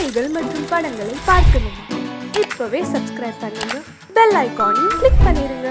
பாடல்கள் மற்றும் படங்களை பார்க்கணுமா? இப்பவே சப்ஸ்கிரைப் பண்ணுங்க, பெல் ஐகானையும் கிளிக் பண்ணிருங்க.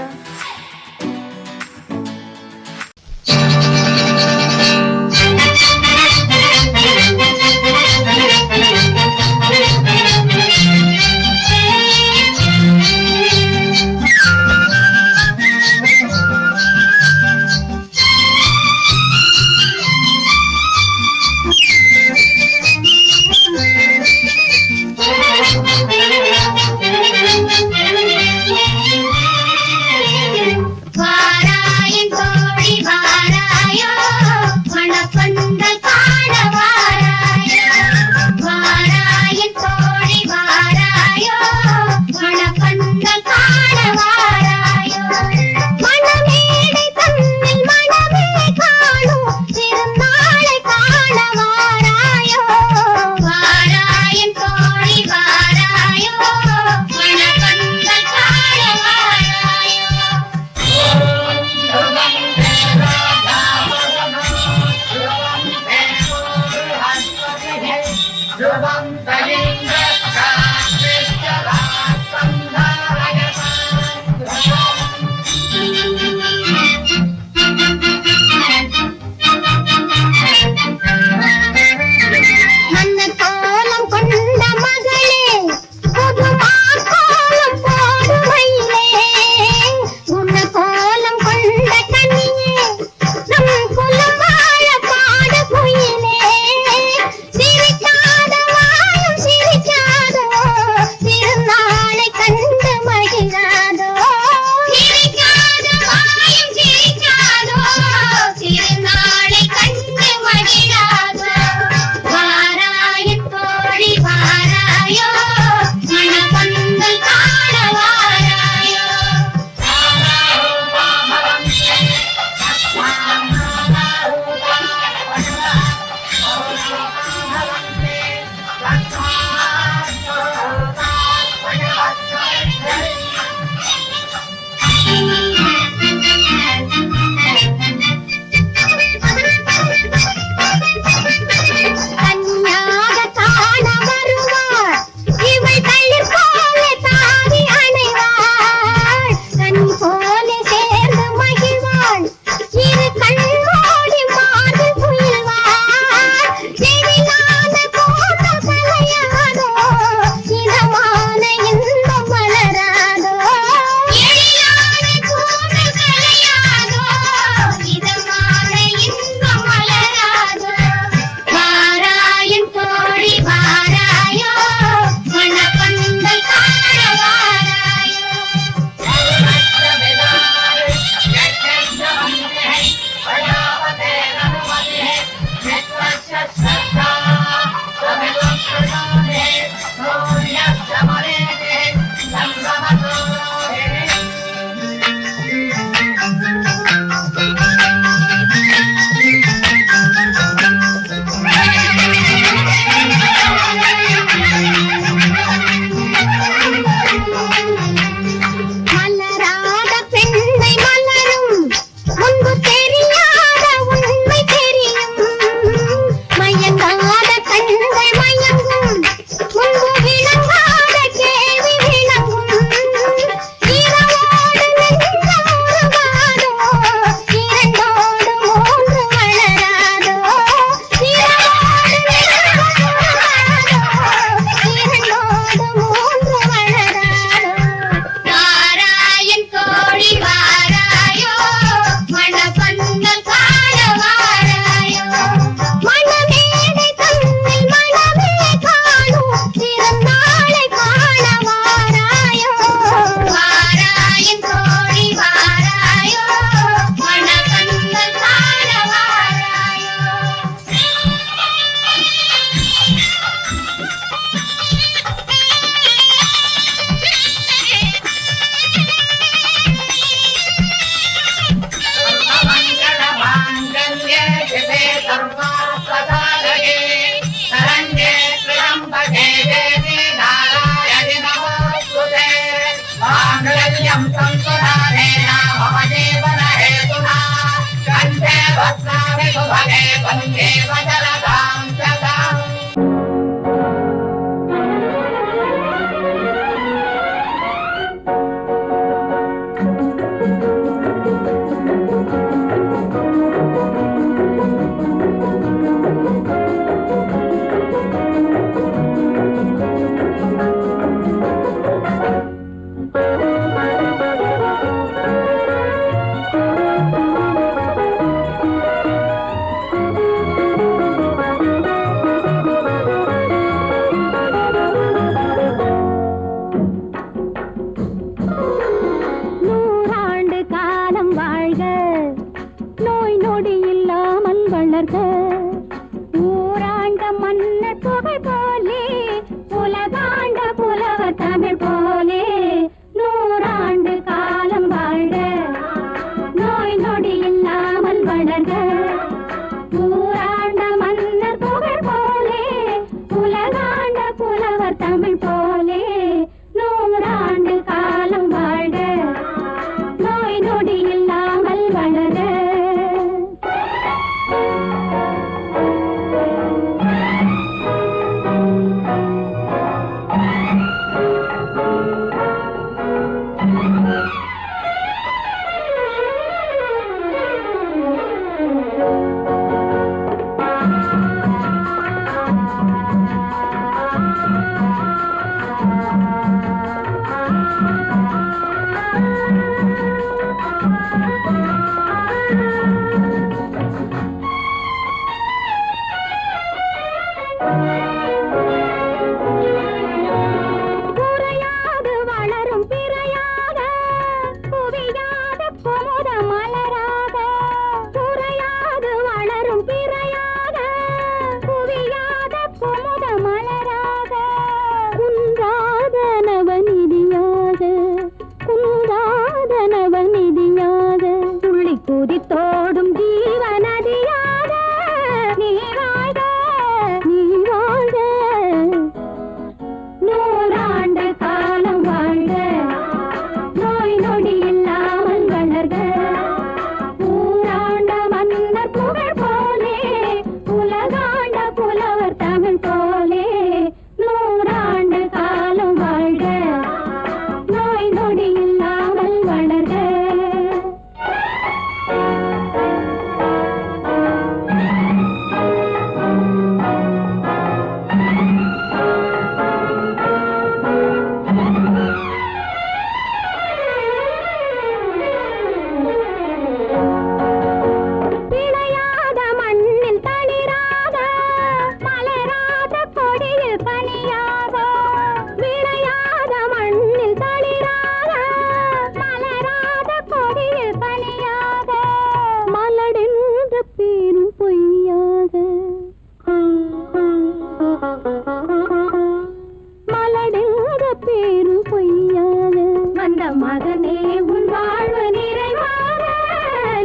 மகனே உன் வாழ்வு நிறைவாக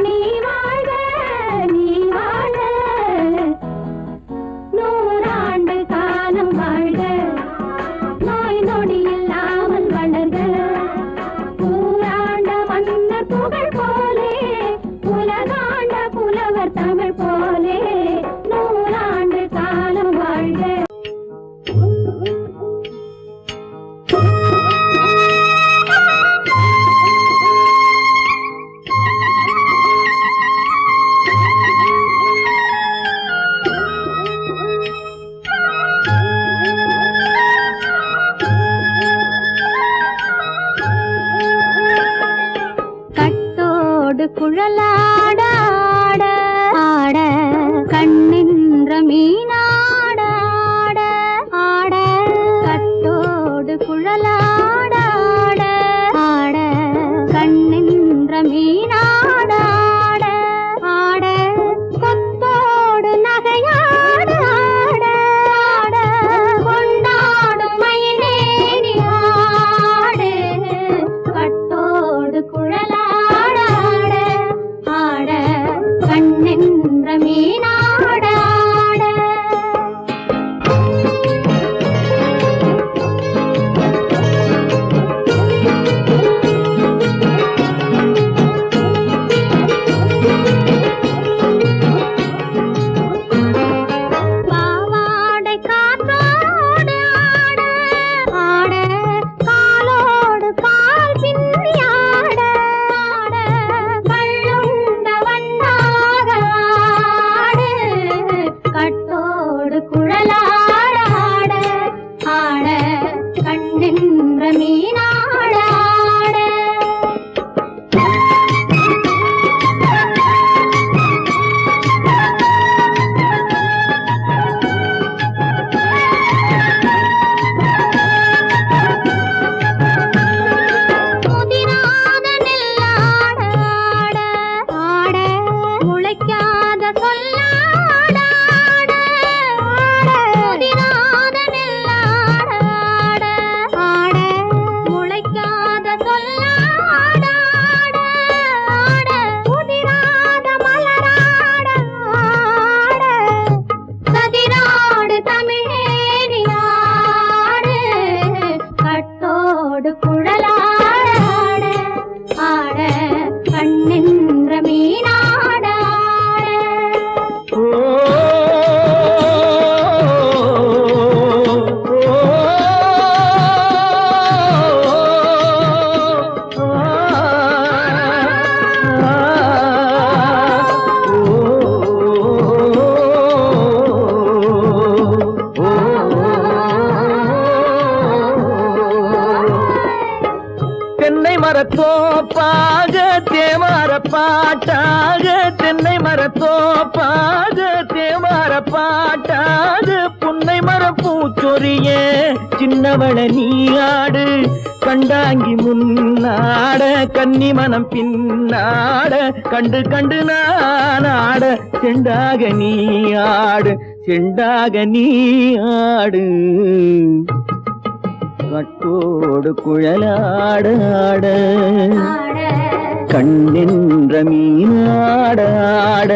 நீ வாழ்க நீ வாழ்க 100 காலம் வாழ்க நோய் நொடி இல்லாமல் வளர்க ஊராண்ட மன்னர் புகழ் போலே உலகாண்ட புலவர் தமிழ் போலே 100 காலம் வாழ்க. குழலாட ஆட ஆட கண்ணின்ற மீனாட ஆட ஆட கட்டோடு குழலாட ஆட ஆட கண்ணின்ற மீனாட ஆட ஆட கொத்தோடு நகையாட ஆட ஆட கொண்டாடும் மயிலேறி ஆடு கட்டோடு குழலாட கண்ணென்ற மீனாட ஆட பாவாடை காற்றோடு ஆட ஆட காலோடு கால் பின்னி ஆட ஆட கள்ளுண்ட வண்ணாக ஆடு கட்டோடு குழலாட ஆட ஆட கண்ணென்ற மீனாட ஆட முதிராத நெல்லாட ஆட ஆட முளைக்காத சொல்லாட ஆட ஆட முதிராத நெல்லாட ஆட ஆட முளைக்காத சொல்லாட ஆட ஆட முதிராத மலராட ஆட சதிராடு தமிழேறி ஆடு கட்டோடு குழலாட ஆட ஆட கண்ணென்ற மீனாட ஆட தென்னை மரத்தோப்பாக தேமார பாட்டாக தென்னை மரத்தோப்பாக தேமார பாட்டாக புன்னை மர பூச்சொரிய சின்னவள நீயாடு கண்டாங்கி முன்னாட கன்னி மனம் பின்னாட கண்டு கண்டு நானாட செண்டாக நீயாடு செண்டாக நீயாடு கட்டோடு குழலாட ஆட கண்ணின்ற மீனாட ஆட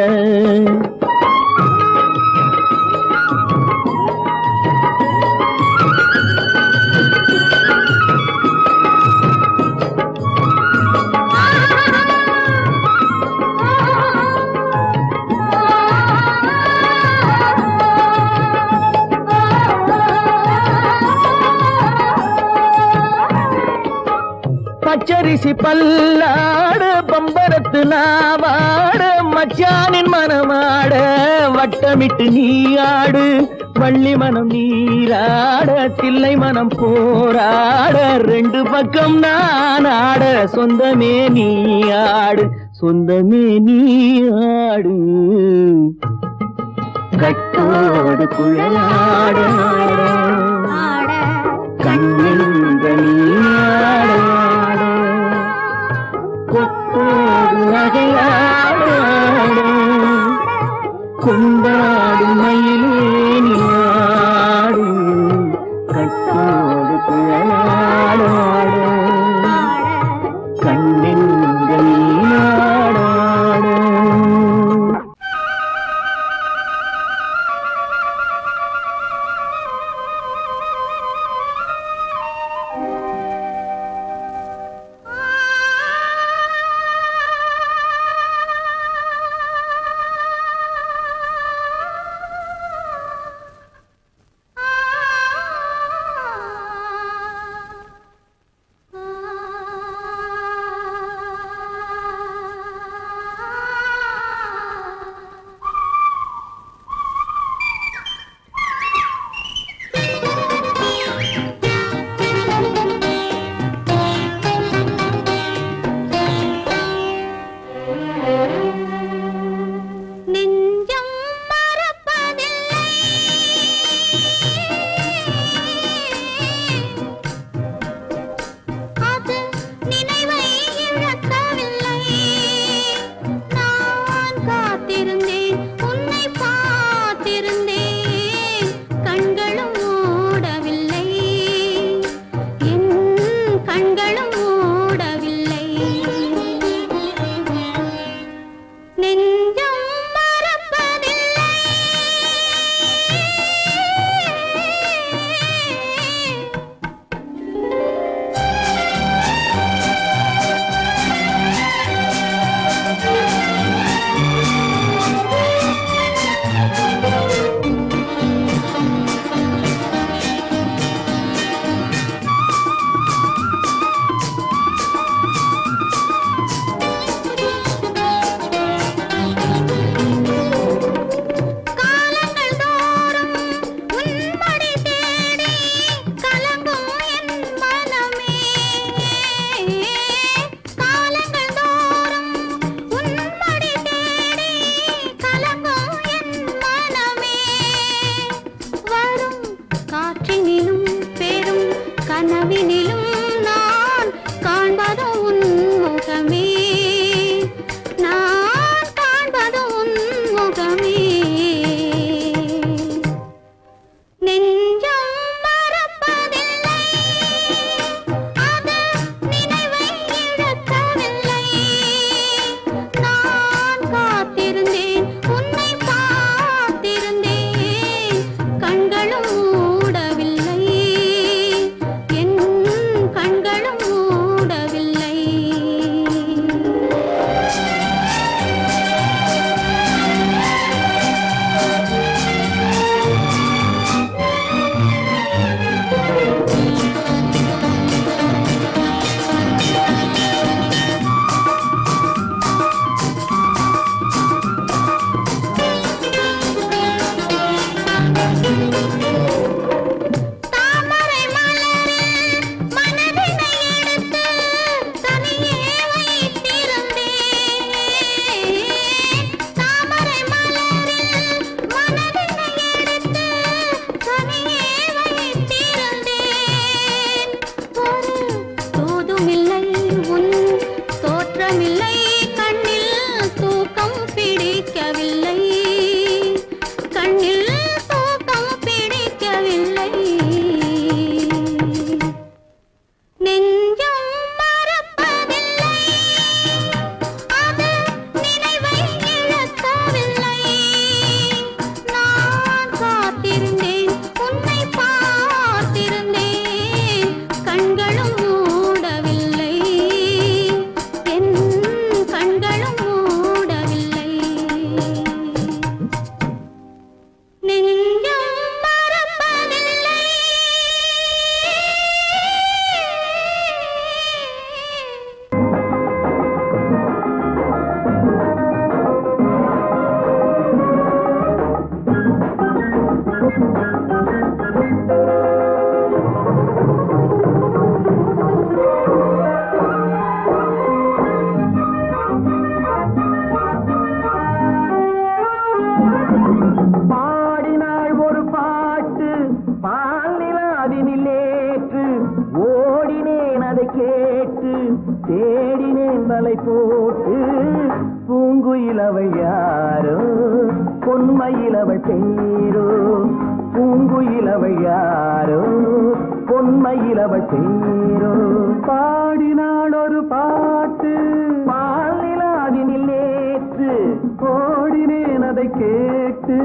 பச்சரிசி பல்லாட பம்பரத்து நாவாட மச்சானின் மனமாட வட்டமிட்டு நீயாடு வள்ளி மனம் நீராட தில்லை மனம் போராட ரெண்டு பக்கம் நான் ஆட சொந்தமே நீயாடு சொந்தமே நீயாடு கட்டோடு குழலாட கண்ணின்ற நீயாட கொத்தோடு நகையாட கொண்டாடு மயிலேனியாடு கட்டோடு குழலாட அதை கேட்டு தேடினேன் வலை போட்டு பூங்குயில் அவள் யாரோ பொன்மையில் அவள் பேரோ பூங்குயில் அவள் யாரோ பொன்மையில் அவள் பேரோ பாடினாள் ஒரு பாட்டு பாலிலாவினில் நேற்று ஓடினேன் அதை கேட்டு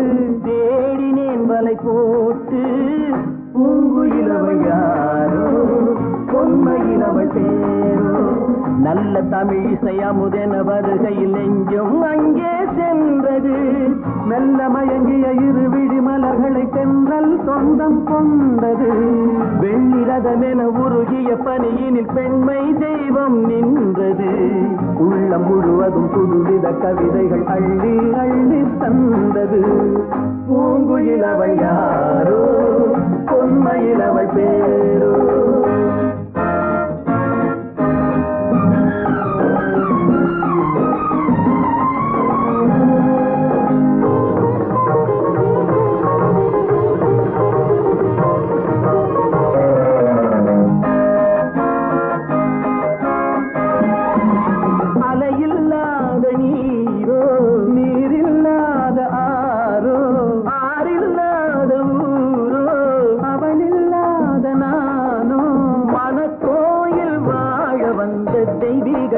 தேடினேன் வலை போட்டு பூங்குயில் அவள் யாரோ பொன்மையில் அவள் பேரோ நல்ல தமிழ் இசை அமுதென வருகையில் நெஞ்சும் அங்கே சென்றது மெல்ல மயங்கிய இரு விழி மலர்களை தென்றல் சொந்தம் கொண்டது வெண்ணிரதமென உருகிய பனியினில் பெண்மை தெய்வம் நின்றது உள்ளம் முழுவதும் புதுவித கவிதைகள் அள்ளி அள்ளி தந்தது பூங்குயில் அவள் யாரோ பொன்மையில் அவள் பேரோ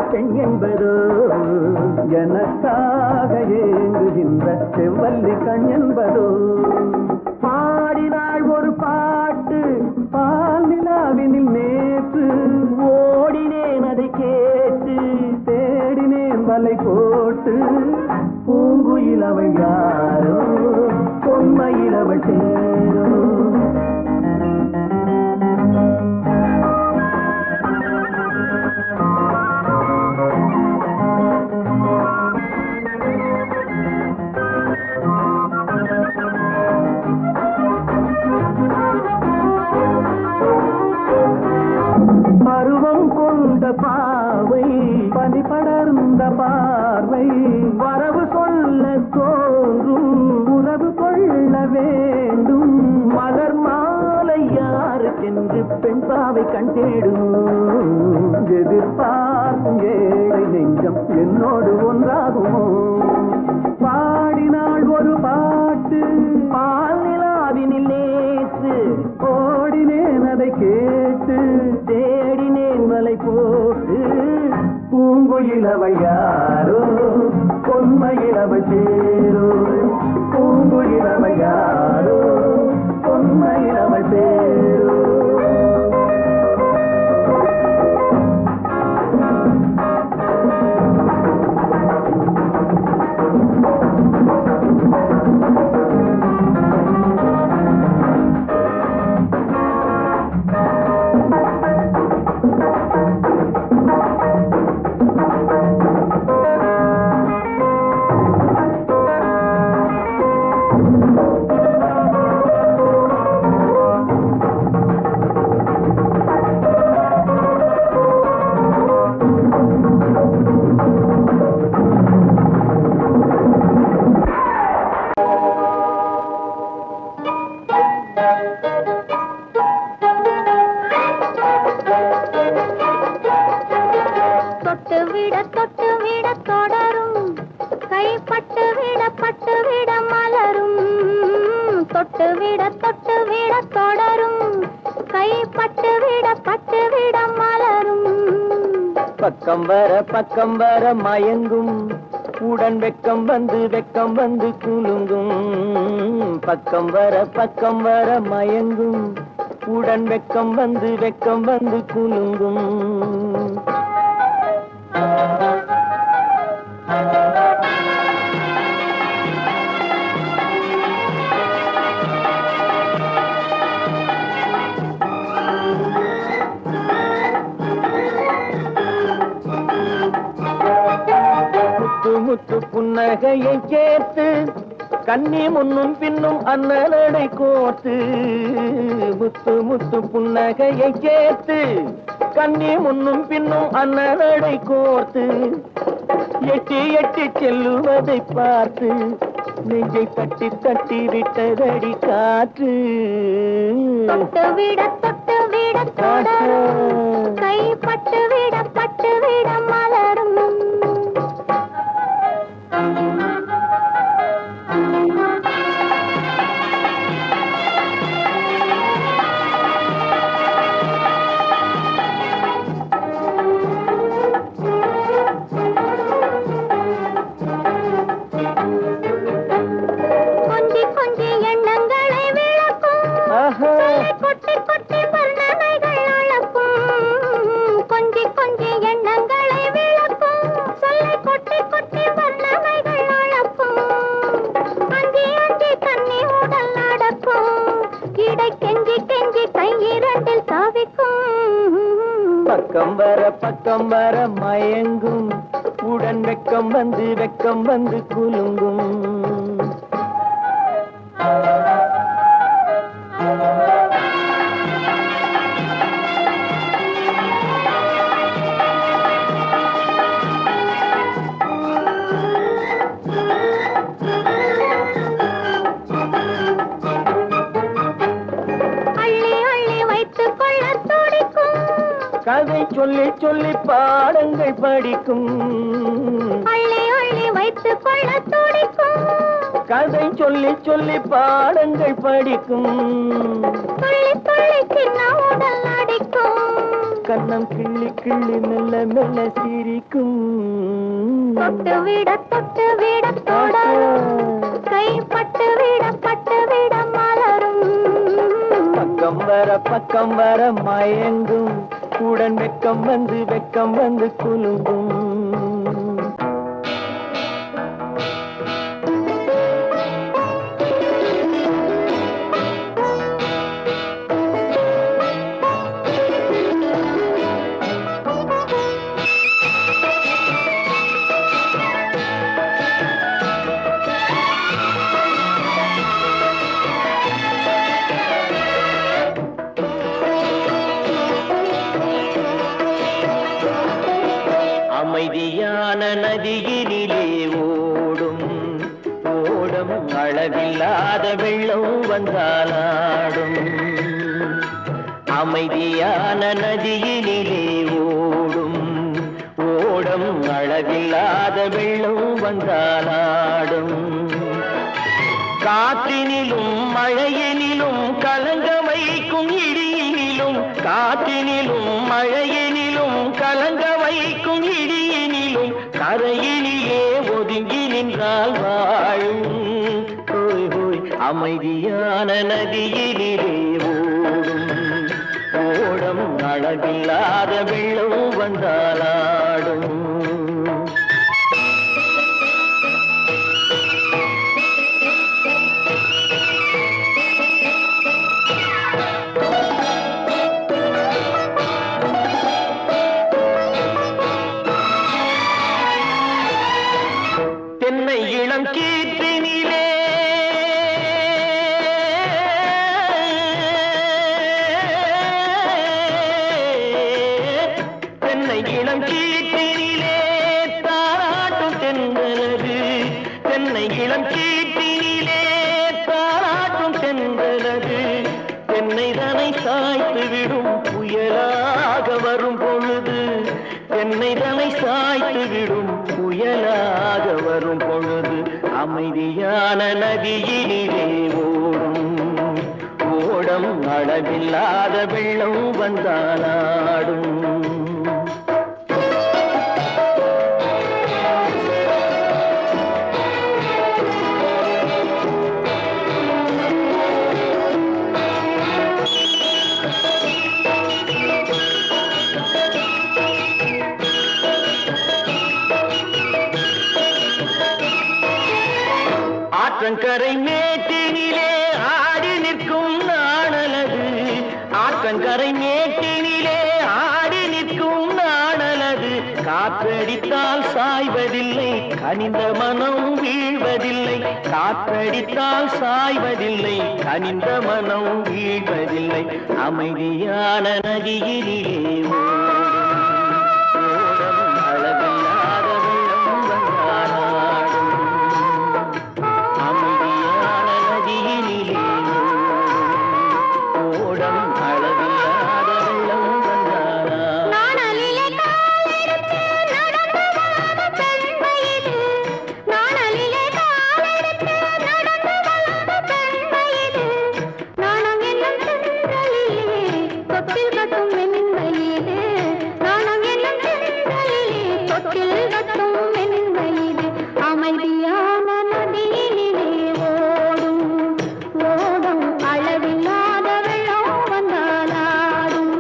பெண் என்பதோ எனக்காக ஏங்குகின்ற செவ்வல்லி கண் என்பதோ பாடினாள் ஒரு பாட்டு பால் நிலாவினில் நேற்று ஓடினேன் அதை கேட்டு தேடினேன் வலை போட்டு பூங்குயில் அவள் யாரோ பொன்மையில் அவள் பேரோ பருவம் கொண்ட பாவை பனி படர்ந்த பார்வை வரவு சொல்ல தோன்றும் உறவு கொள்ள வேண்டும் மலர் மாலை யாருக்கென்று பெண் பாவை கண் தேடும் எதிர்பார்க்கும் ஏழை நெஞ்சம் என்னோடு ஒன்றாகுமோ பாடினாள் ஒரு பாட்டு பால் நிலாவினில் நேற்று ஓடினேன் அதை கேட்டு தேடினேன் வலை போட்டு பூங்குயில் அவள் யாரோ பொன்மையில் அவள் பேரோ பூங்குயில் அவள் யாரோ பொன்மையில் அவள் பேரோ தொட்டு விட தொடரும் கைப்பட்டு விட மலரும் தொட்டு விட தொடரும் கைப்பட்டு விட மலரும் பக்கம் வர மயங்கும் உடன் வெக்கம் வந்து குலுங்கும் பக்கம் வர மயங்கும் உடன் வெக்கம் வந்து குலுங்கும் முத்து புன்னகையை சேர்த்து கண்ணி முன்னும் பின்னும் அண்ணலடை கோர்த்து முத்து புன்னகையை சேர்த்து கண்ணி முன்னும் பின்னும் அண்ணலடை கோர்த்து எட்டி செல்லுவதை பார்த்து நெஞ்சை தட்டி விட்டதடி காற்று தொட்டு விட தொடரும் கைப்பட்டு பக்கம் வர மயங்கும் உடன் வெக்கம் வந்து குலுங்கும் கதை சொல்லி சொல்லி பாடங்கள் படிக்கும் அள்ளி அள்ளி வைத்துக் கொள்ள துடிக்கும் கதை சொல்லி சொல்லி பாடங்கள் படிக்கும் துள்ளி துள்ளி சின்ன உடல் அடிக்கும் கண்ணம் கிள்ளி கிள்ளி மெல்ல மெல்ல சிரிக்கும் தொட்டு விட தொடரும் கைப்பட்டு விட மலரும் பக்கம் வர மயங்கும் உடன் வெக்கம் வந்து குலுங்கும் அமைதியான நதியினிலே ஓடும் ஓடம் அளவில்லாத வெள்ளம் வந்தாலாடும் அமைதியான நதியினிலே ஓடும் ஓடம் அளவில்லாத வெள்ளம் வந்தாலாடும் காற்றினிலும் மழையினிலும் கலங்க வைக்கும் இடியினிலும் காற்றினிலும் மழையினிலும் கலங்க வைக்கும் இடியினிலும் கரையினிலே ஒதுங்கி நின்றால் வாழும் ஹோய் ஹோய் அமைதியான நதியினிலே ஓடும் ஓடம் அளவில்லாத வெள்ளம் வந்தாலாடும் தென்னை இளம் கீற்றினிலே தென்னை இளம் கீற்றினிலே தாராட்டும் தென்றலது தென்னை இளம் கீற்றினிலே தாராட்டும் தென்றலது தென்னை தனை சாய்த்து விடும் புயலாக வரும் பொழுது தென்னை தனை சாய்த்து விடும் புயலாக வரும் பொழுது அமைதியான நதியினிலே ஓடும் ஓடம் அளவில்லாத வெள்ளம் வந்தாலாடும் ஆற்றங்கரை மேட்டினிலே ஆடி நிற்கும் நாணலது ஆற்றங்கரை மேட்டினிலே ஆடி நிற்கும் நாணலது காற்றடித்தால் சாய்வதில்லை கனிந்த மனம் வீழ்வதில்லை காற்றடித்தால் சாய்வதில்லை கனிந்த மனம் வீழ்வதில்லை அமைதியான நதியினிலே ஓடும் அளவில்லாத வெள்ளம் வந்தாலாடும் அமைதியான நதியினிலே ஓடம் அளவில்லாத வெள்ளம் வந்தாலாடும் நாணலிலே காலெடுத்து நடந்து வளர்ந்த பெண்மையிது நாணலிலே காலெடுத்து நடந்து வளர்ந்த பெண்மையிது நாணம் என்னும் சென்றலிலே தொட்டில் கட்டும் மென்மையிது நாணம் என்னும் சென்றலிலே தொட்டில் கட்டும் மென்மையிது அமைதியான நதியினிலே ஓடும் ஓடும் அளவில்லாத வெள்ளம் வந்தாலாடும்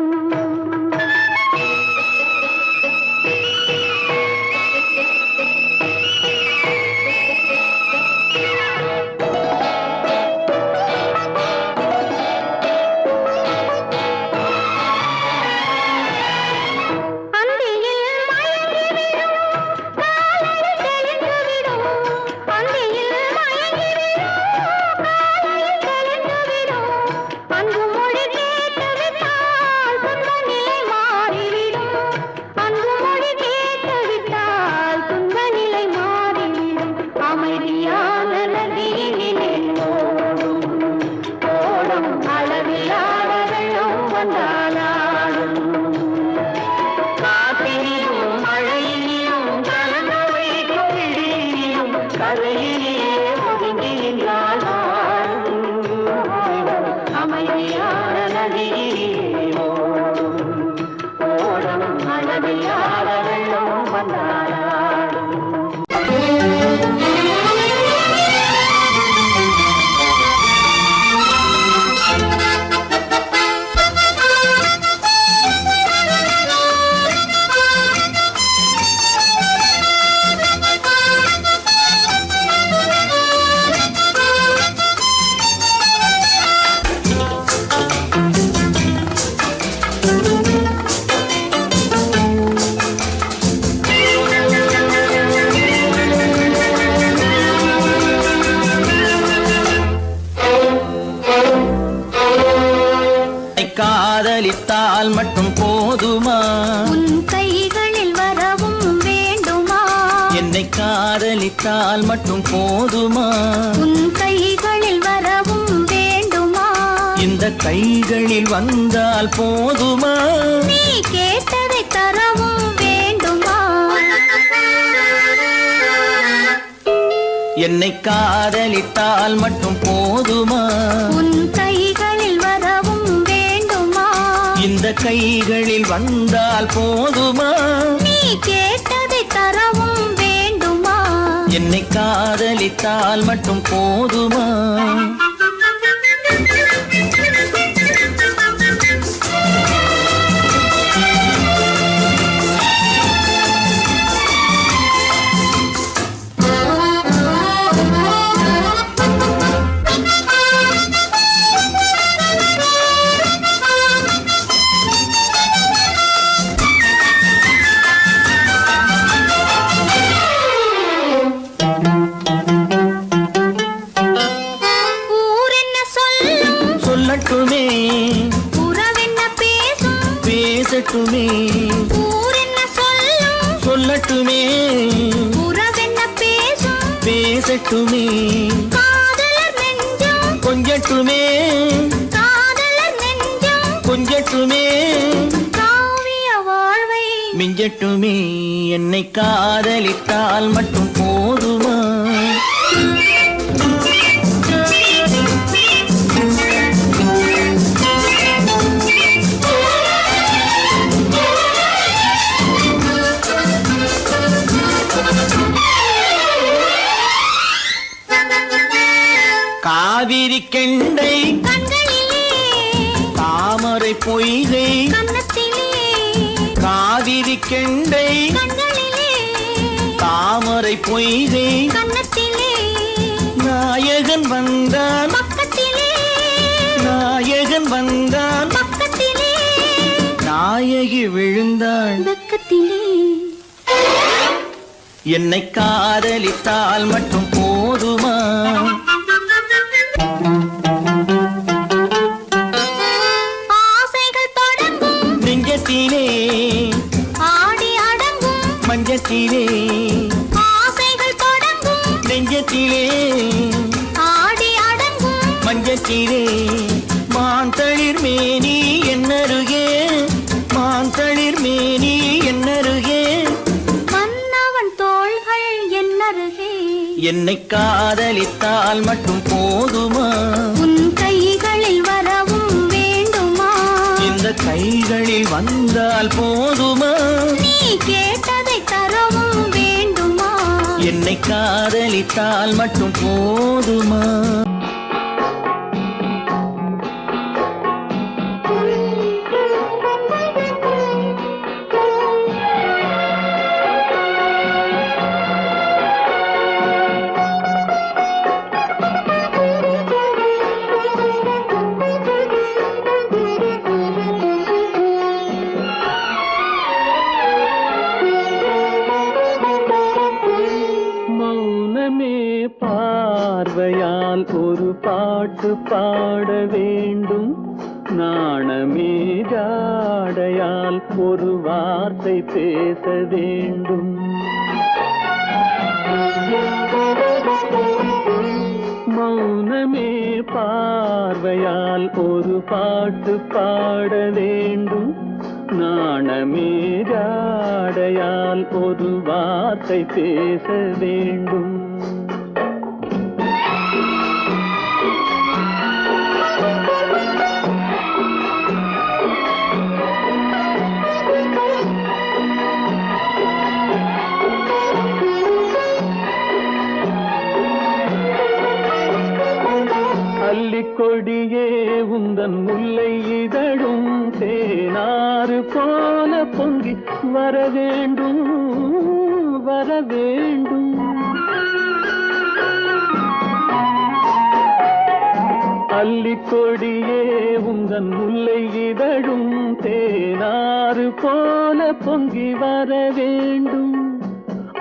காதலித்தால் மட்டும் போதுமா? உன் கைகளில் வரவும் வேண்டுமா? என்னை காதலித்தால் மட்டும் போதுமா? உன் கைகளில் வரவும் வேண்டுமா? இந்த கைகளில் வந்தால் போதுமா? நீ கேட்டதை தரவும் வேண்டுமா? என்னை காதலித்தால் மட்டும் போதுமா? உன் கைகளில் வரவும் வேண்டுமா? இந்த கைகளில் வந்தால் போதுமா? நீ கேட்டதை தரவும் வேண்டுமா? என்னை காதலித்தால் மட்டும் போதுமா? சொல்லட்டுமே, உறவென்ன பேசும், பேசட்டுமே. ஊரென்ன சொல்லும், சொல்லட்டுமே, உறவென்ன பேசும், பேசட்டுமே. காதலர் நெஞ்சம் கொஞ்சட்டுமே, காதலர் நெஞ்சம் கொஞ்சட்டுமே. காவிய வாழ்வை மிஞ்சட்டுமே. என்னை காதலித்தால் மட்டும் போதுமா? காவிரி கெண்டை கண்களிலே, தாமரை பொய்கை கன்னத்திலே, காவிரி கெண்டை கண்களிலே, தாமரை பொய்கை கன்னத்திலே, நாயகன் வந்தான் பக்கத்திலே, நாயகன் வந்தான் பக்கத்திலே, நாயகி விழுந்தாள் பக்கத்திலே. என்னை காதலித்தால் மட்டும் போதுமா? ஆசைகள் தொடங்கும் நெஞ்சத்திலே ஆடி அடங்கும், மஞ்சத்திலே ஆசைகள் தொடங்கும் நெஞ்சத்திலே ஆடி அடங்கும், மஞ்சத்திலே. மாந்தளிர் மேனி என்னருகே, மாந்தளிர் மேனி என்னருகே. மன்னவன் தோள்கள் என்னருகே. என்னை காதலித்தால் மட்டும் போதுமா? உன் கைகளில் வரவும் வேண்டுமா? இந்த கைகளில் வந்தால் போதுமா? நீ கேட்டதை தரவும் வேண்டுமா? என்னை காதலித்தால் மட்டும் போதுமா? மௌனமே பார்வையால் ஒரு பாட்டு பாட வேண்டும், நாணமே ஜாடையால் ஒரு வார்த்தை பேச வேண்டும். மௌனமே பார்வையால் ஒரு பாட்டு பாட வேண்டும், நாணமே ஜாடையால் ஒரு வார்த்தை பேச வேண்டும். அல்லிக்கொடியே உந்தன் முல்லை இதழும் தேனாறு போல பொங்கி வர வேண்டும், வர வேண்டும். அல்லிக்கொடியே உந்தன் முல்லை இதழும் ஆறு போல பொங்கி வர வேண்டும்.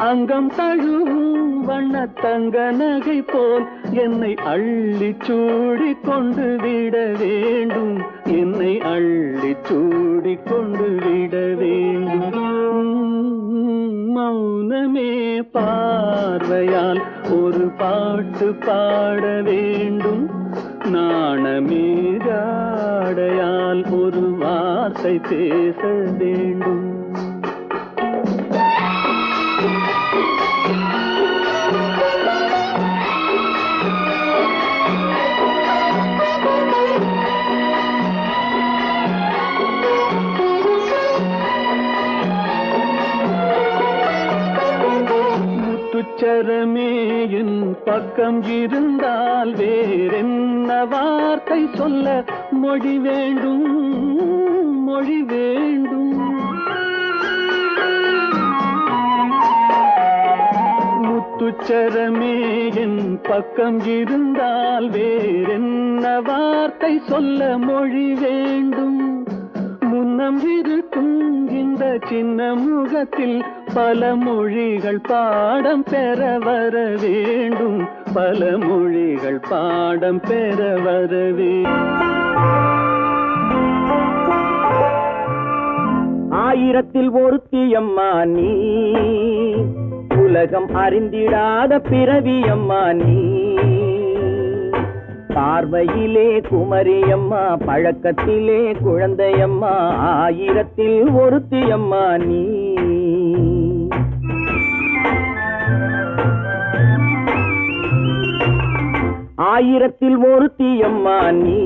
அங்கம் தழுவும் வண்ண தங்க நகை போல் என்னை அள்ளி சூடி கொண்டு விட வேண்டும். என்னை அள்ளி சூடி கொண்டு விட வேண்டும். மௌனமே பார்வையால் ஒரு பாட்டு பாட வேண்டும். நாணமே ஜாடையால் ஒரு வார்த்தை பேச வேண்டும். முத்துச்சரமே என் பக்கம் இருந்தால் வேறென்ன வார்த்தை சொல்ல மொழி வேண்டும், மொழி வேண்டும். முத்துச்சரமே என் பக்கம் இருந்தால் வேறென்ன வார்த்தை சொல்ல மொழி வேண்டும். முன்னம் இருக்கும் இந்த சின்ன முகத்தில் பல மொழிகள் பாடம் பெற வர வேண்டும். பல மொழிகள் பாடம் பெற வர வேண்டும். ஆயிரத்தில் ஒருத்தியம்மா நீ, உலகம் அறிந்திடாத பிறவியம்மா நீ. பார்வையிலே குமரியம்மா, பழக்கத்திலே குழந்தையம்மா, ஆயிரத்தில் ஒருத்தியம்மா நீ. ஆயிரத்தில் ஒருத்தியம்மா நீ,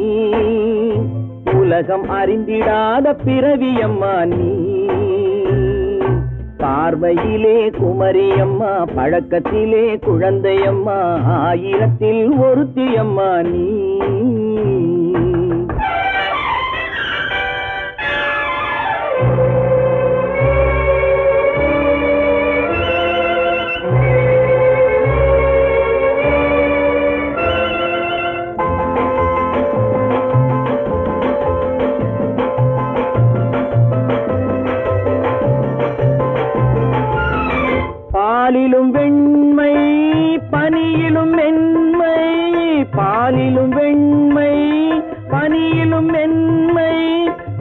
உலகம் அறிந்திடாத பிறவியம்மா நீ. பார்வையிலே குமரியம்மா, பழக்கத்திலே குழந்தையம்மா, ஆயிரத்தில் ஒருத்தியம்மா நீ. பாலிலும் வெண்மை பனியிலும் மென்மை, பாலிலும் வெண்மை பனியிலும் மென்மை,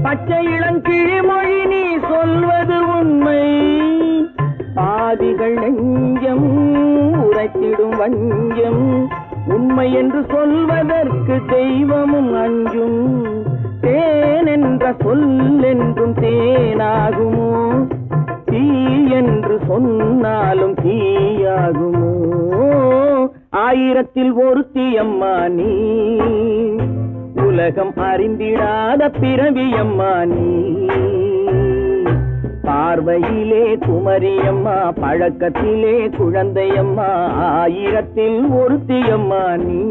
பச்சை இளங்கிழிமொழி நீ சொல்வது உண்மை. பாதிகள் நெஞ்சம் உரைத்திடும் வஞ்சம், உண்மை என்று சொல்வதற்கு தெய்வமும் அஞ்சும். தேன் என்ற சொல் என்றும் தேனாகுமோ, தீ என்று சொன்னாலும் தீயாகுமோ. ஆயிரத்தில் ஒருத்தியம்மா நீ, உலகம் அறிந்திடாத பிறவியம்மா நீ. பார்வையிலே குமரியம்மா, பழக்கத்திலே குழந்தையம்மா, ஆயிரத்தில் ஒருத்தியம்மா நீ.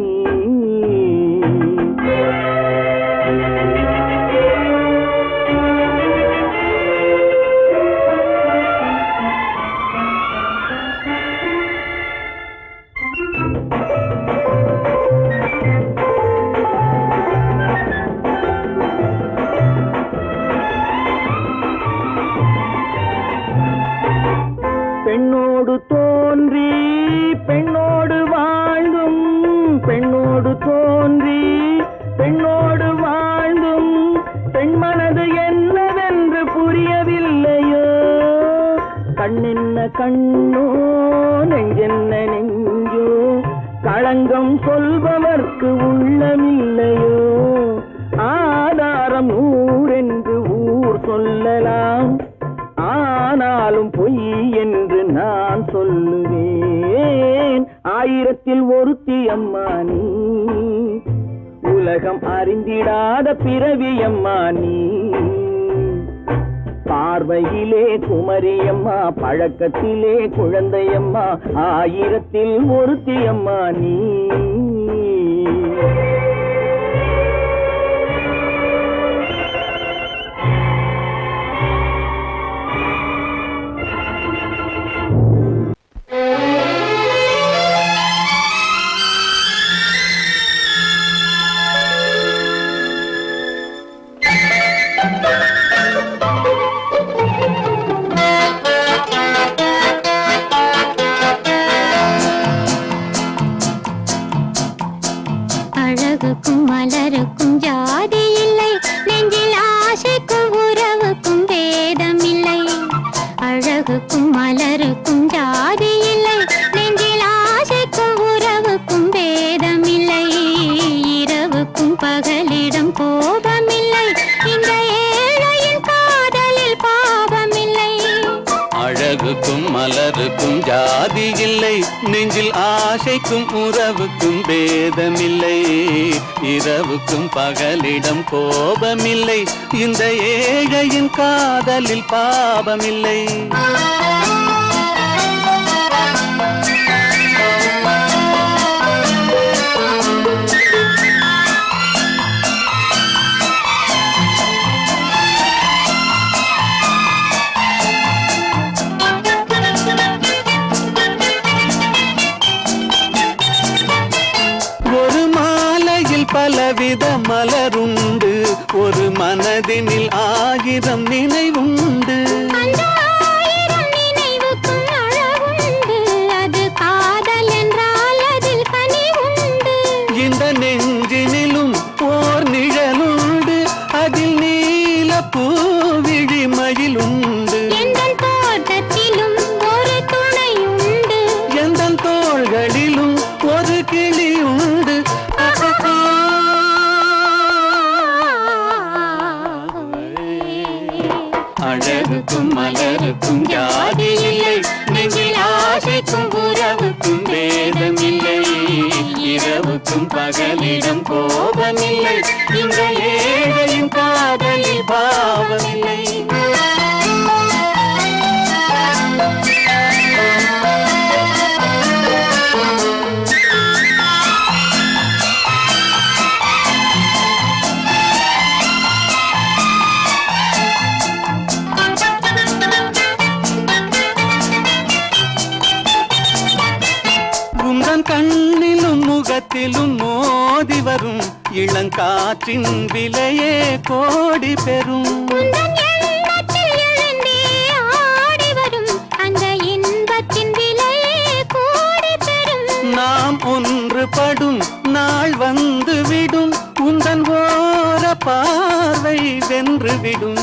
பெண்ணோடு தோன்றி பெண்ணோடு வாழ்ந்தும், பெண்ணோடு தோன்றி பெண்ணோடு வாழ்ந்தும், பெண்மனது என்னவென்று புரியவில்லையோ. கண்ணென்ன கண்ணோ, நெஞ்சென்ன நெஞ்சோ, களங்கம் சொல்பவர்க்கு உள்ளமில்லையோ. ஆதாரம் ஊரென்று ஊர் சொல்லலாம், ஆனாலும் பொய் என்று நான் சொல்லுவேன். ஆயிரத்தில் ஒருத்தியம்மா நீ, உலகம் அறிந்திடாத பிறவியம்மா நீ. பார்வையிலே குமரியம்மா, பழக்கத்திலே குழந்தையம்மா, ஆயிரத்தில் ஒருத்தியம்மா நீ. ஜாதி இல்லை, நெஞ்சில் ஆசைக்கும் உறவுக்கும் பேதமில்லை. இரவுக்கும் பகலிடம் கோபமில்லை, இந்த ஏழையின் காதலில் பாவமில்லை. பலவித மலருண்டு, ஒரு மனதினில் 1000 நினைவுண்டு. இந்த நெஞ்சினிலும் ஓர் நிழலுண்டு, அதில் நீல பூவிழி மயிலுண்டு. எந்தன் தோட்டத்திலும் ஒரு துணையுண்டு, எந்தன் தோள்களிலும் ஒரு கிளி உண்டு. அழகுக்கும் மலருக்கும் ஜாதி இல்லை, நெஞ்சில் ஆசைக்கும் உறவுக்கும் பேதமில்லை. இரவுக்கும் பகலிடம் கோபமில்லை, இந்த ஏழையின் காதலில் பாவமில்லை. கண்ணிலும் முகத்திலும் மோதி வரும் இளங்காற்றின் விலையே கோடி பெறும். நாம் ஒன்றுபடும் நாள் வந்து விடும், உந்தன் ஓர பார்வை வென்றுவிடும்.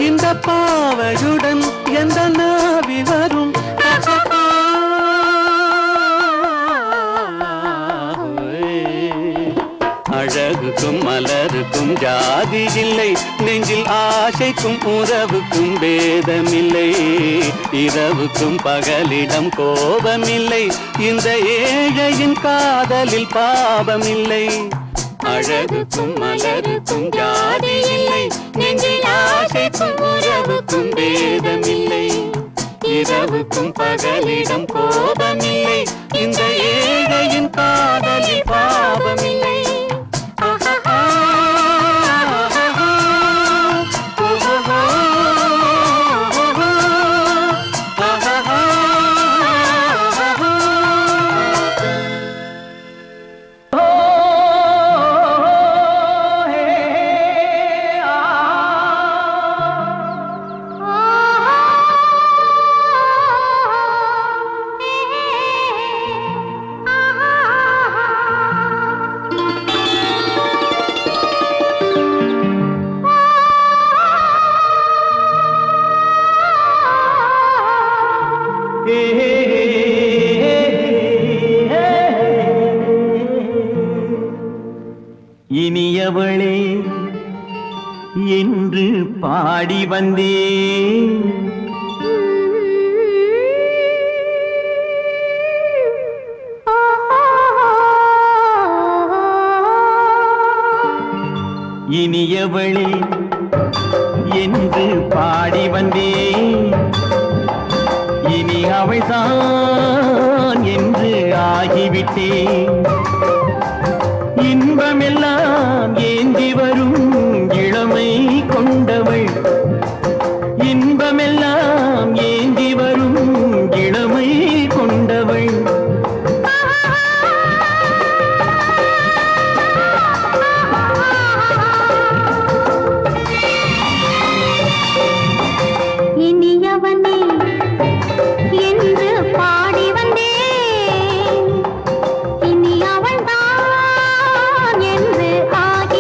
இந்த பாவையுடன் எந்த நாவி வரும். அழகுக்கும் மலருக்கும் ஜாதி இல்லை, நெஞ்சில் ஆசைக்கும் உறவுக்கும் பேதமில்லை. இரவுக்கும் பகலிடம் கோபமில்லை, இந்த ஏழையின் காதலில் பாவமில்லை. அழகுக்கும் மலருக்கும் ஜாதி இல்லை, நெஞ்சில் ஆசைக்கும் உறவுக்கும் பேதமில்லை. இரவுக்கும் பகலிடம் கோபமில்லை, இந்த ஏழையின் காதலில் பாவமில்லை. இனியவளே என்று பாடி வந்தேன், இனியவளே என்று பாடி வந்தேன். இனி அவள்தான் என்று ஆகிவிட்டேன். இன்பமெல்லாம் ஏந்தி வரும் இளமை கொண்டவள், இன்பமெல்லாம் ஏந்தி வரும் இளமை கொண்டவள். இனியவனே என்று பாடி வந்தேன், இனி அவள்தான் என்று ஆகி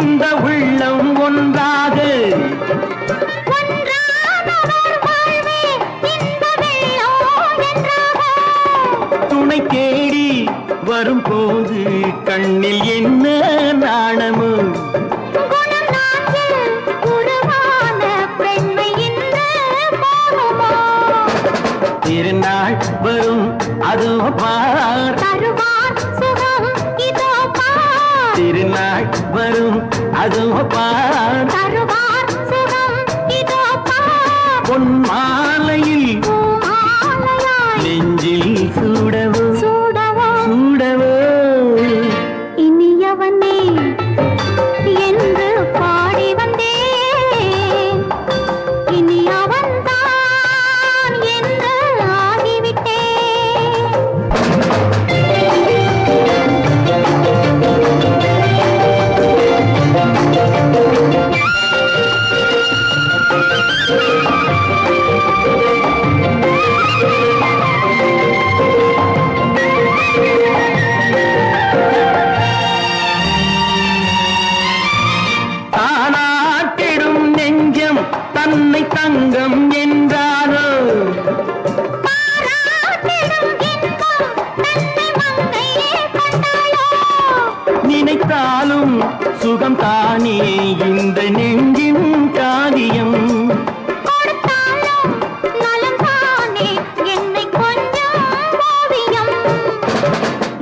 இந்த உள்ளம் ஒன்றாக துணை தேடி வரும்போது கண்ணில் என்ன நாணமோ திருநாள் வரும் அதோ பார் திருநாள் வரும் அதோ பார் பொன் மாலையில் நெஞ்சில் சூடவோ சூடவோ இனியவனே என்று பாடி வந்தேன் இனி அவன்தான் என்று ஆகிவிட்டேன் தானாட்டிடும் நெஞ்சம் தன்னை தங்கம் என்றாரோ நினைத்தாலும் சுகம் தானே இந்த நெஞ்சின் காரியம்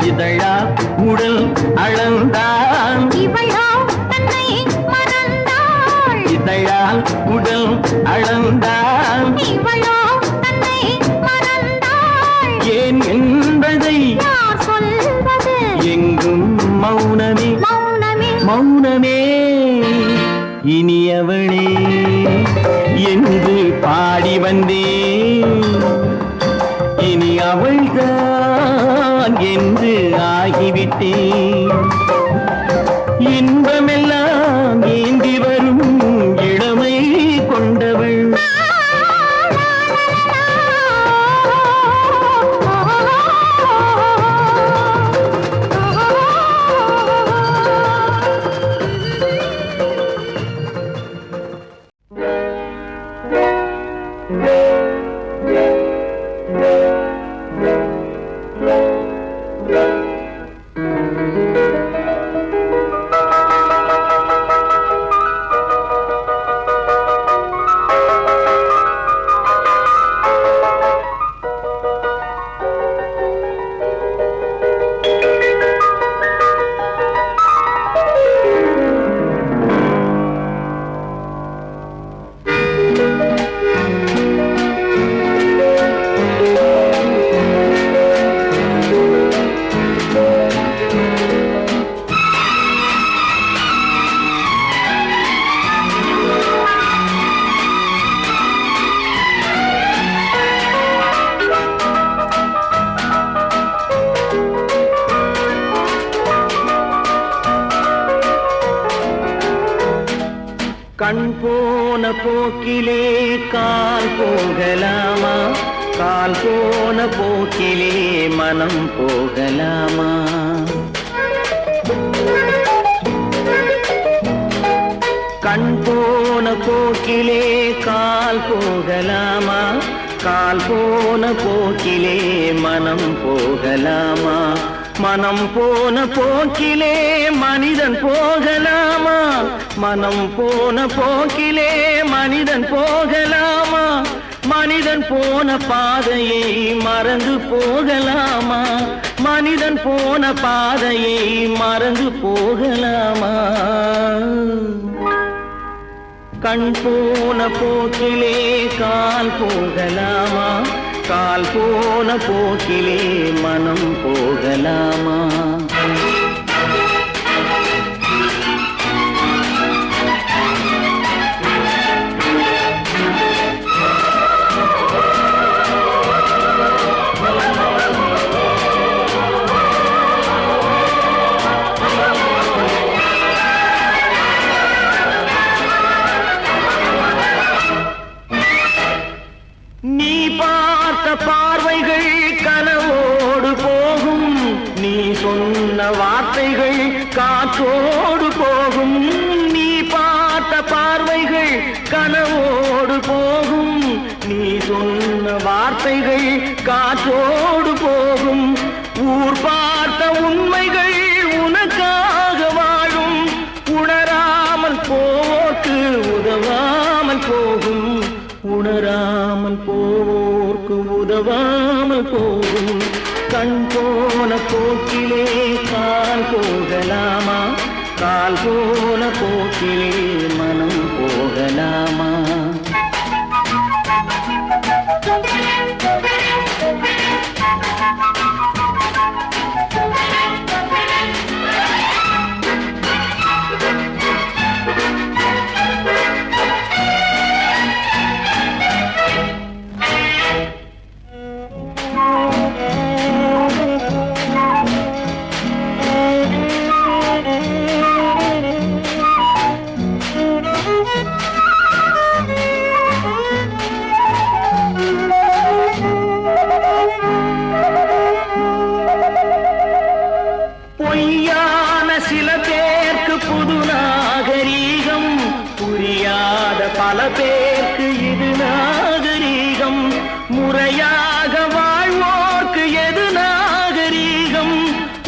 இதழா உடல் அளந்தான் இதழால் உடல் அளந்தான் ஏன் என்பதை எங்கும் மௌனமே மௌனமே இனியவளே என்று பாடி வந்தேன் இனி அவள்தான் என்று ஆகிவிட்டேன் இன்பமெல்லாம் ஏந்தி வரும் இளமை கொண்டவள் கண் போன போக்கிலே கால் போகலாமா கால் போன போக்கிலே மனம் போகலாமா கண் போன போக்கிலே கால் போகலாமா கால் போன போக்கிலே மனம் போகலாமா மனம் போன போக்கிலே மனிதன் போகலாமா மனம் போன போக்கிலே மனிதன் போகலாமா மனிதன் போன பாதையை மறந்து போகலாமா மனிதன் போன பாதையை மறந்து போகலாமா கண் போன போக்கிலே கால் போகலாமா கால் போன போக்கிலே மனம் போகலாமா நீ பார்த்த பார்வைகள் கனவோடு போகும் நீ சொன்ன சொன்ன வார்த்தைகள் காற்றோடு போகும். ஊர் பார்த்த உண்மைகள் உனக்காக வாழும். உணராமல் போவோர்க்கு உதவாமல் போகும். உணராமல் போவோர்க்கு உதவாமல் போகும். கண் போன போக்கிலே கால் போகலாமா? கால் போன போக்கிலே மனம் போகலாமா? பொய்யான சில பேருக்கு புது நாகரீகம். புரியாத பல பேருக்கு இது நாகரீகம். முறையாக வாழ்வோர்க்கு எது நாகரீகம்?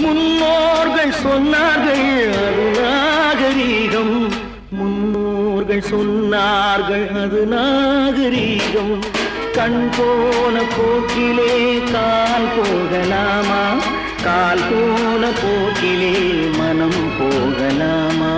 முன்னோர்கள் சொன்னார்கள் அது நாகரீகம். முன்னோர்கள் சொன்னார்கள் அது நாகரீகம். கண் போன போக்கிலே கால் போகலாமா? கால் போன போக்கிலே மனம் போகலாமா?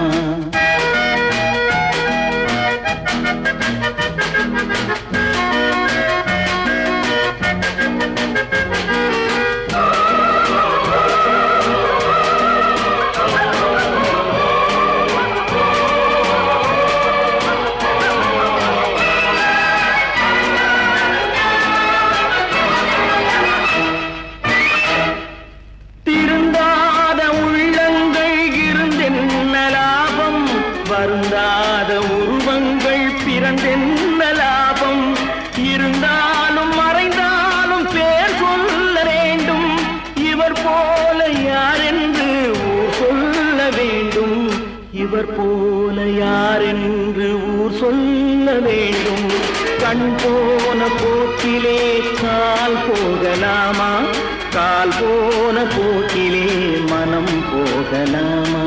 வருந்தாத உருவங்கள் பிறந்தென்ன லாபம்? இருந்தாலும் மறைந்தாலும் பேர் சொல்ல வேண்டும். இவர் போல யார் என்று ஊர் சொல்ல வேண்டும். இவர் போல யார் என்று ஊர் சொல்ல வேண்டும். கண் போன போக்கிலே கால் போகலாமா? கால் போன போக்கிலே மனம் போகலாமா?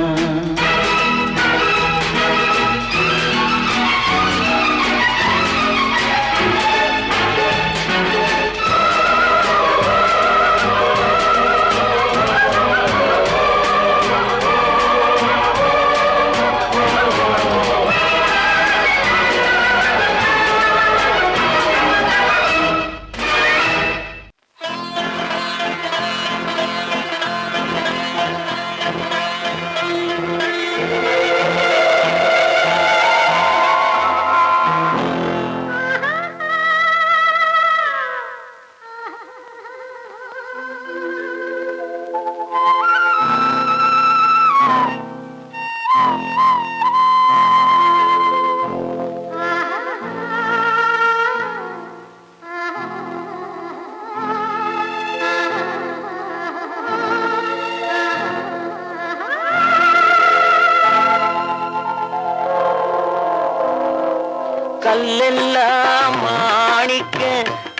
கல்லெல்லாம் மாணிக்க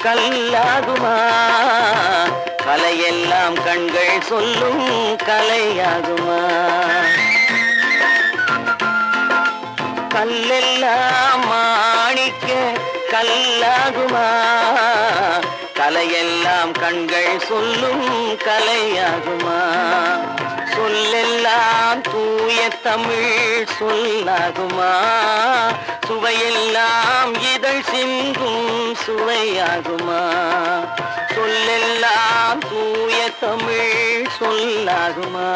கல்லாகுமா? கலையெல்லாம் கண்கள் சொல்லும் கலையாகுமா? கல்லெல்லாம் மாணிக்க கல்லாகுமா? கலையெல்லாம் கண்கள் சொல்லும் கலையாகுமா? சொல்லெல்லாம் தூய தமிழ் சொல்லாகுமா? சுவையெல்லாம் இதழ் சிந்தும் சுவையாகுமா? சொல்லெல்லாம் தூய தமிழ் சொல்லாகுமா?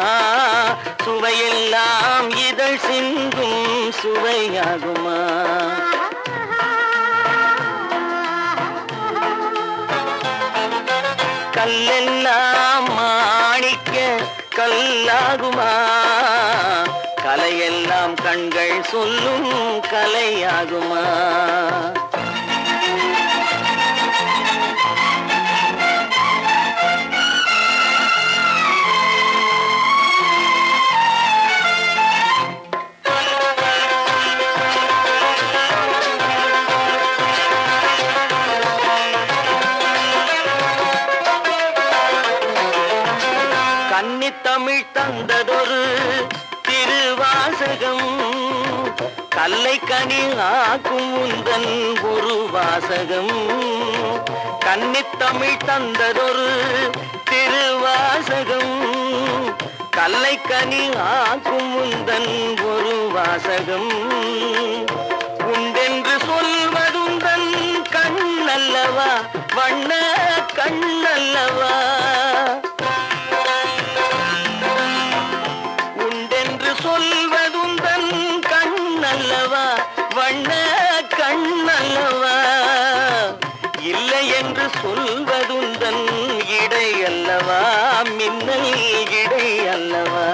சுவையெல்லாம் இதழ் சிந்தும் சுவையாகுமா? கல்லெல்லாம் மாணிக்க கல்லாகுமா? கலையெல்லாம் கண்கள் சொல்லும் கலையாகுமா? தந்ததொரு திருவாசகம் கல்லை கனி ஆக்கும் உந்தன் ஒரு வாசகம் கன்னித்தமிழ் தந்ததொரு திருவாசகம் கல்லை கனி ஆக்கும் உந்தன் ஒரு வாசகம் உண்டென்று சொல்வதுந்தன் கண்ணல்லவா வண்ண கண்ணல்லவா உண்டென்று சொல்வதுந்தன் கண்ணல்லவா வண்ண கண்ணல்லவா இல்லை என்று சொல்வதுந்தன் இடை அல்லவா மின்னல் இடை அல்லவா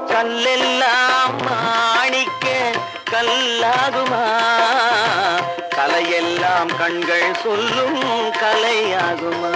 கல்லெல்லாம் மாணிக்க கல்லாகுமா கலையெல்லாம் கண்கள் சொல்லும் கலையாகுமா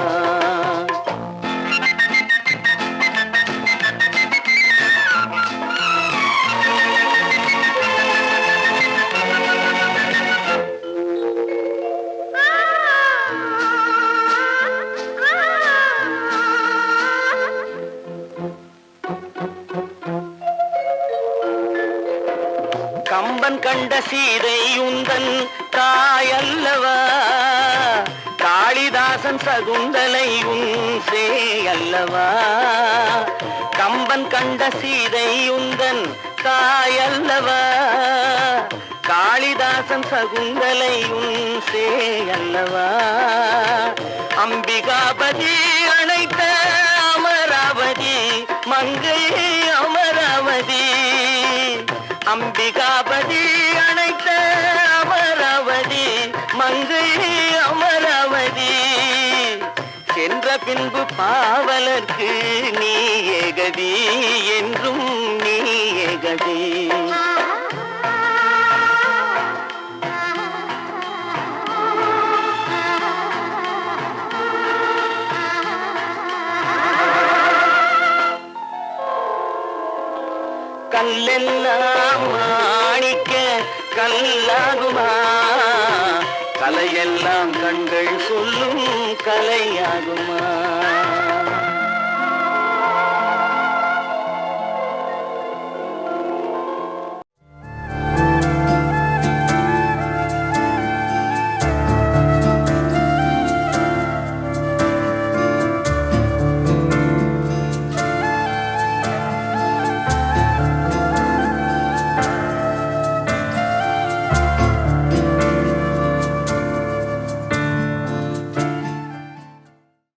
கம்பன் கண்ட சீதை உந்தன் தாயல்லவா காளிதாசன் சகுந்தலை உன் சேயல்லவா கம்பன் கண்ட சீதை உந்தன் தாயல்லவா காளிதாசன் சகுந்தலை உன் சேயல்லவா அம்பிகாபதி அணைத்த அமராவதி மங்கை அமராவதி அம்பிகாபதி அணைத்த அமராவதி மங்கை அமராவதி சென்ற பின்பு பாவலர்க்கு நீ ஏகதி என்றும் நீ ஏகதி கல்லெல்லாம் மாணிக்க கல்லாகுமா கலையெல்லாம் கண்கள் சொல்லும் கலையாகுமா